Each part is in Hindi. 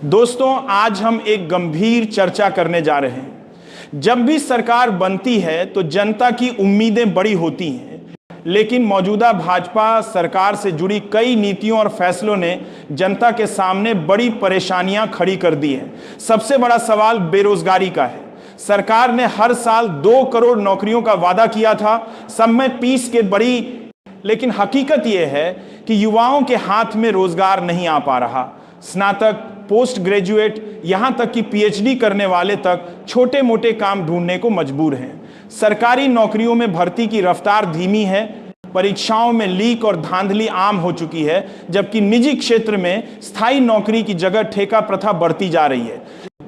दोस्तों, आज हम एक गंभीर चर्चा करने जा रहे हैं। जब भी सरकार बनती है तो जनता की उम्मीदें बड़ी होती हैं, लेकिन मौजूदा भाजपा सरकार से जुड़ी कई नीतियों और फैसलों ने जनता के सामने बड़ी परेशानियां खड़ी कर दी हैं। सबसे बड़ा सवाल बेरोजगारी का है। सरकार ने हर साल 2 करोड़ नौकरियों का वादा किया था, सब में पीस के बड़ी, लेकिन हकीकत यह है कि युवाओं के हाथ में रोजगार नहीं आ पा रहा। स्नातक, पोस्ट ग्रेजुएट, यहां तक कि पीएचडी करने वाले तक छोटे मोटे काम ढूंढने को मजबूर हैं। सरकारी नौकरियों में भर्ती की रफ्तार धीमी है, परीक्षाओं में लीक और धांधली आम हो चुकी है, जबकि निजी क्षेत्र में स्थायी नौकरी की जगह ठेका प्रथा बढ़ती जा रही है।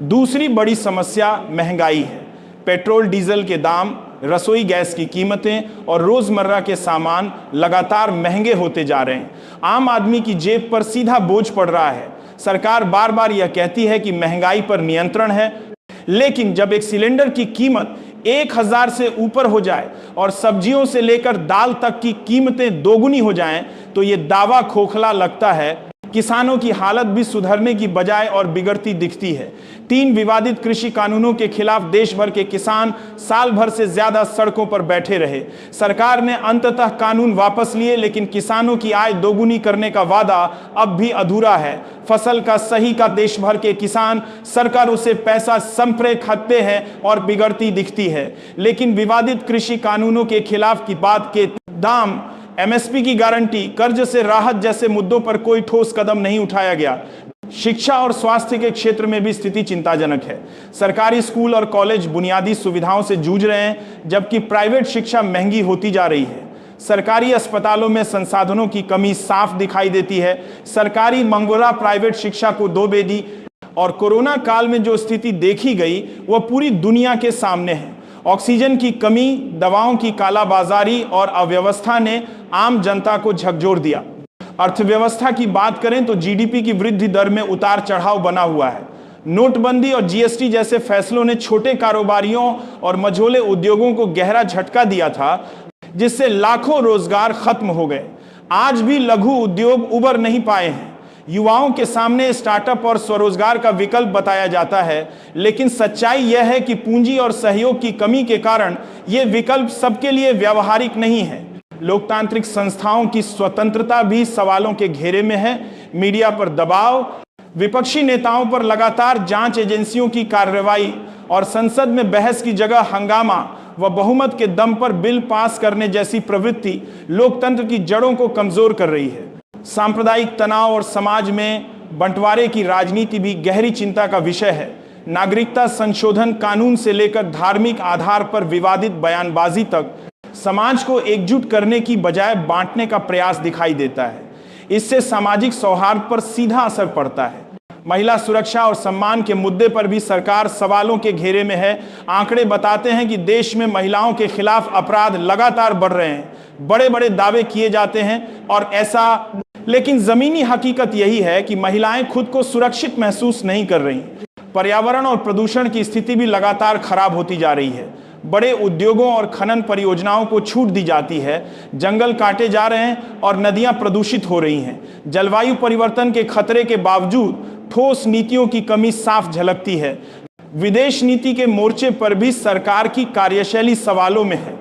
दूसरी बड़ी समस्या महंगाई है। पेट्रोल डीजल के दाम, रसोई गैस की कीमतें और रोजमर्रा के सामान लगातार महंगे होते जा रहे हैं। आम आदमी की जेब पर सीधा बोझ पड़ रहा है। सरकार बार बार यह कहती है कि महंगाई पर नियंत्रण है, लेकिन जब एक सिलेंडर की कीमत 1000 से ऊपर हो जाए और सब्जियों से लेकर दाल तक की कीमतें दोगुनी हो जाएं, तो यह दावा खोखला लगता है। किसानों की हालत भी सुधरने की बजाय और बिगड़ती दिखती है। 3 विवादित कृषि कानूनों के खिलाफ देश भर के किसान साल भर से ज्यादा सड़कों पर बैठे रहे। सरकार ने अंततः कानून वापस लिए, लेकिन किसानों की आय दोगुनी करने का वादा अब भी अधूरा है। फसल का सही का देश भर के किसान सरकारों से पैसा संप्रेत खाते हैं और बिगड़ती दिखती है। लेकिन विवादित कृषि कानूनों के खिलाफ की बात के दाम, एमएसपी की गारंटी, कर्ज से राहत जैसे मुद्दों पर कोई ठोस कदम नहीं उठाया गया। शिक्षा और स्वास्थ्य के क्षेत्र में भी स्थिति चिंताजनक है। सरकारी स्कूल और कॉलेज बुनियादी सुविधाओं से जूझ रहे हैं, जबकि प्राइवेट शिक्षा महंगी होती जा रही है। सरकारी अस्पतालों में संसाधनों की कमी साफ दिखाई देती है। सरकारी मंगोला प्राइवेट शिक्षा को दो बेदी, और कोरोना काल में जो स्थिति देखी गई वह पूरी दुनिया के सामने है। ऑक्सीजन की कमी, दवाओं की कालाबाजारी और अव्यवस्था ने आम जनता को झकझोर दिया। अर्थव्यवस्था की बात करें तो जीडीपी की वृद्धि दर में उतार चढ़ाव बना हुआ है। नोटबंदी और जीएसटी जैसे फैसलों ने छोटे कारोबारियों और मझोले उद्योगों को गहरा झटका दिया था, जिससे लाखों रोजगार खत्म हो गए। आज भी लघु उद्योग उबर नहीं पाए हैं। युवाओं के सामने स्टार्टअप और स्वरोजगार का विकल्प बताया जाता है, लेकिन सच्चाई यह है कि पूंजी और सहयोग की कमी के कारण यह विकल्प सबके लिए व्यावहारिक नहीं है। लोकतांत्रिक संस्थाओं की स्वतंत्रता भी सवालों के घेरे में है। मीडिया पर दबाव, विपक्षी नेताओं पर लगातार जांच एजेंसियों की कार्रवाई और संसद में बहस की जगह हंगामा व बहुमत के दम पर बिल पास करने जैसी प्रवृत्ति लोकतंत्र की जड़ों को कमजोर कर रही है। सांप्रदायिक तनाव और समाज में बंटवारे की राजनीति भी गहरी चिंता का विषय है। नागरिकता संशोधन कानून से लेकर धार्मिक आधार पर विवादित बयानबाजी तक समाज को एकजुट करने की बजाय बांटने का प्रयास दिखाई देता है। इससे सामाजिक सौहार्द पर सीधा असर पड़ता है। महिला सुरक्षा और सम्मान के मुद्दे पर भी सरकार सवालों के घेरे में है। आंकड़े बताते हैं कि देश में महिलाओं के खिलाफ अपराध लगातार बढ़ रहे हैं। बड़े बड़े दावे किए जाते हैं और ऐसा, लेकिन जमीनी हकीकत यही है कि महिलाएं खुद को सुरक्षित महसूस नहीं कर रही। पर्यावरण और प्रदूषण की स्थिति भी लगातार खराब होती जा रही है। बड़े उद्योगों और खनन परियोजनाओं को छूट दी जाती है। जंगल काटे जा रहे हैं और नदियां प्रदूषित हो रही हैं। जलवायु परिवर्तन के खतरे के बावजूद ठोस नीतियों की कमी साफ झलकती है। विदेश नीति के मोर्चे पर भी सरकार की कार्यशैली सवालों में है।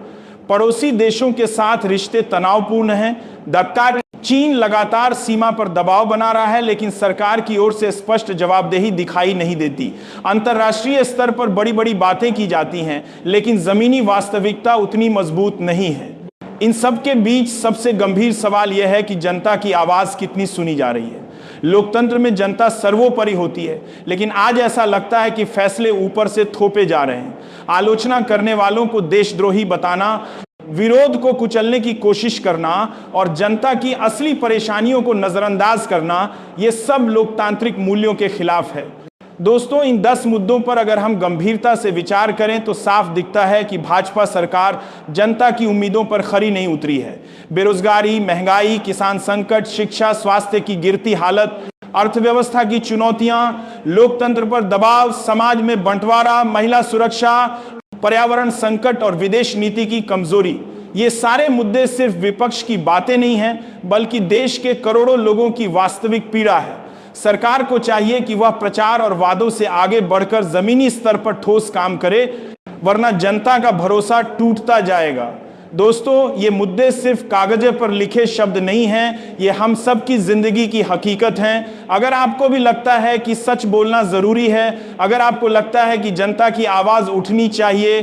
पड़ोसी देशों के साथ रिश्ते तनावपूर्ण हैं। चीन लगातार सीमा पर दबाव बना रहा है, लेकिन सरकार की ओर से स्पष्ट जवाबदेही दिखाई नहीं देती। अंतर्राष्ट्रीय स्तर पर बड़ी बड़ी बातें की जाती हैं, लेकिन जमीनी वास्तविकता उतनी मजबूत नहीं है। इन सब के बीच सबसे गंभीर सवाल यह है कि जनता की आवाज कितनी सुनी जा रही है। लोकतंत्र में जनता सर्वोपरि होती है, लेकिन आज ऐसा लगता है कि फैसले ऊपर से थोपे जा रहे हैं। आलोचना करने वालों को देशद्रोही बताना, विरोध को कुचलने की कोशिश करना और जनता की असली परेशानियों को नजरअंदाज करना, ये सब लोकतांत्रिक मूल्यों के खिलाफ है। दोस्तों, इन 10 मुद्दों पर अगर हम गंभीरता से विचार करें तो साफ दिखता है कि भाजपा सरकार जनता की उम्मीदों पर खरी नहीं उतरी है। बेरोजगारी, महंगाई, किसान संकट, शिक्षा, स्वास्थ्य की गिरती हालत, अर्थव्यवस्था की चुनौतियां, लोकतंत्र पर दबाव, समाज में बंटवारा, महिला सुरक्षा, पर्यावरण संकट और विदेश नीति की कमजोरी, ये सारे मुद्दे सिर्फ विपक्ष की बातें नहीं हैं, बल्कि देश के करोड़ों लोगों की वास्तविक पीड़ा है। सरकार को चाहिए कि वह प्रचार और वादों से आगे बढ़कर जमीनी स्तर पर ठोस काम करे, वरना जनता का भरोसा टूटता जाएगा। दोस्तों, ये मुद्दे सिर्फ कागज पर लिखे शब्द नहीं हैं, ये हम सब की जिंदगी की हकीकत हैं। अगर आपको भी लगता है कि सच बोलना जरूरी है, अगर आपको लगता है कि जनता की आवाज उठनी चाहिए,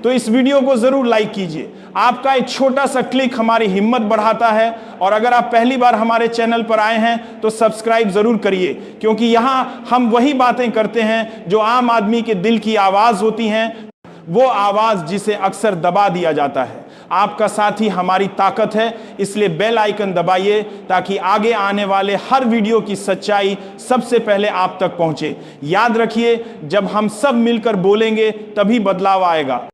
तो इस वीडियो को जरूर लाइक कीजिए। आपका एक छोटा सा क्लिक हमारी हिम्मत बढ़ाता है। और अगर आप पहली बार हमारे चैनल पर आए हैं तो सब्सक्राइब जरूर करिए, क्योंकि यहां हम वही बातें करते हैं जो आम आदमी के दिल की आवाज होती हैं, वो आवाज जिसे अक्सर दबा दिया जाता है। आपका साथ ही हमारी ताकत है, इसलिए बेल आइकन दबाइए ताकि आगे आने वाले हर वीडियो की सच्चाई सबसे पहले आप तक पहुंचे। याद रखिए, जब हम सब मिलकर बोलेंगे तभी बदलाव आएगा।